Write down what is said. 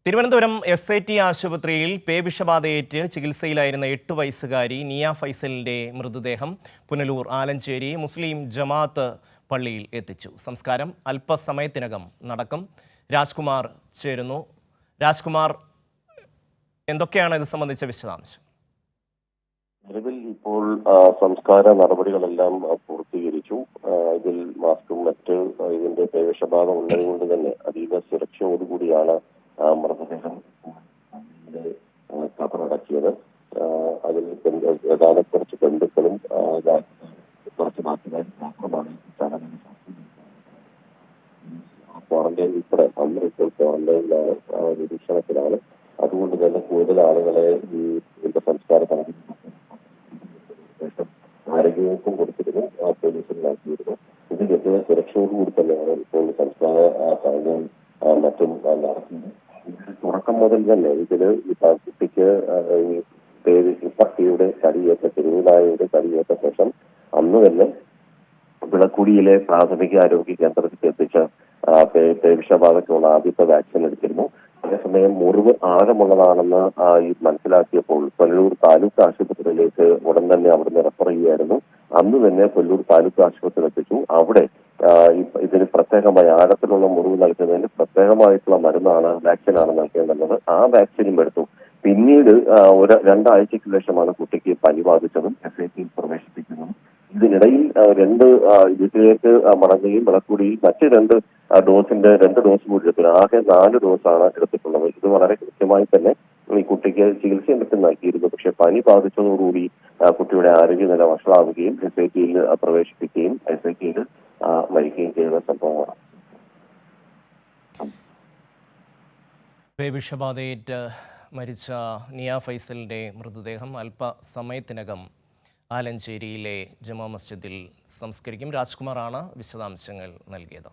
Thiruvananthapuram SIT ആശുപത്രിയിൽ പേവിഷബാധയേറ്റ് ചികിത്സയിലായിരുന്ന 8 വയസ്സുകാരി നിയ ഫൈസലിന്റെ മൃതദേഹം പുനലൂർ ആലഞ്ചേരി മുസ്ലിം ജമാഅത്ത് പള്ളിയിൽ എത്തിച്ചു. സംസ്കാരം അല്പസമയത്തിനകം നടക്കും. രാജ്കുമാർ ചേരുന്നു. രാജ്കുമാർ, എന്തൊക്കെയാണ് ഇത് സംബന്ധിച്ച വിശദാംശം? നിലവിൽ ഇപ്പോൾ സംസ്കാര നടപടികളെല്ലാം പൂർത്തീകരിച്ചു. ഇതിൽ മാസ്കും മറ്റ് ഇതിന്റെ പേവിഷബാധ ഉള്ളതുകൊണ്ട് തന്നെ അതീവ സുരക്ഷയോടുകൂടിയാണ് മൃതദേഹം കബറടക്കിയത്. അതിൽ ഏതാനും കുറച്ച് ബന്ധുക്കളും കുറച്ച് നാട്ടുകാരും മാത്രമാണ് ക്വാറന്റൈൻ ഉൾപ്പെടെ അന്ന് ഇപ്പോൾ ക്വാറന്റൈനിലാണ്, നിരീക്ഷണത്തിലാണ്. അതുകൊണ്ട് തന്നെ കൂടുതൽ ആളുകളെ ഇതിന്റെ സംസ്കാര ആരോഗ്യവകുപ്പും കൊടുത്തിരുന്നു, പോലീസിൽ നടത്തിയിരുന്നു. ഇത് കൃത്യമായ സുരക്ഷയോടുകൂടി തന്നെയാണ് ഇപ്പോൾ സംസ്ഥാന സൈന്യം മറ്റും നടത്തുന്നത്. തുടക്കം മുതൽ തന്നെ ഇതില് ഈ കുട്ടിക്ക് പട്ടിയുടെ കടിയേറ്റ തെരുവുനായയുടെ കടിയേറ്റ ശേഷം അന്ന് തന്നെ വിളക്കുടിയിലെ പ്രാഥമിക ആരോഗ്യ കേന്ദ്രത്തിൽ എത്തിച്ച പേവിഷബാധയ്ക്കുള്ള ആദ്യത്തെ വാക്സിൻ എടുത്തിരുന്നു. അതേസമയം മുറിവ് ആഴമുള്ളതാണെന്ന് മനസ്സിലാക്കിയപ്പോൾ കൊല്ലൂർ താലൂക്ക് ആശുപത്രിയിലേക്ക് ഉടൻ തന്നെ അവിടുന്ന് റെഫർ ചെയ്യുകയായിരുന്നു. അന്ന് തന്നെ കൊല്ലൂർ താലൂക്ക് ആശുപത്രിയിൽ എത്തിച്ചു. അവിടെ ഇതിന് പ്രത്യേകമായി ആഴത്തിലുള്ള മുറിവ് നൽകുന്നതിന് പ്രത്യേകമായിട്ടുള്ള മരുന്നാണ്, വാക്സിനാണ് നൽകേണ്ടത്. ആ വാക്സിനും എടുത്തു. പിന്നീട് 2 ആഴ്ചയ്ക്ക് ശേഷമാണ് കുട്ടിക്ക് പനി ബാധിച്ചതും SITയിൽ പ്രവേശിപ്പിക്കുന്നതും. ഇതിനിടയിൽ 2 വീട്ടിലേക്ക് മടങ്ങുകയും വിളക്കുടിയിൽ മറ്റ് 2 ഡോസ് കൂടി എടുത്തു. ആകെ 4 ഡോസാണ് എടുത്തിട്ടുള്ളത്. ഇത് വളരെ കൃത്യമായി തന്നെ ഈ കുട്ടിക്ക് ചികിത്സയും മറ്റും നൽകിയിരുന്നു. പക്ഷെ പനി ബാധിച്ചതോടുകൂടി കുട്ടിയുടെ ആരോഗ്യനില വഷളാവുകയും SITയിൽ പ്രവേശിപ്പിക്കുകയും SITയിൽ മരിക്കുകയും ചെയ്യുന്ന സംഭവമാണ്. പേവിഷബാധയേറ്റ് മരിച്ച നിയ ഫൈസലിന്റെ മൃതദേഹം അല്പസമയത്തിനകം ആലഞ്ചേരിയിലെ ജമാ മസ്ജിദിൽ സംസ്കരിക്കും. രാജ്കുമാറാണ് വിശദാംശങ്ങൾ നൽകിയത്.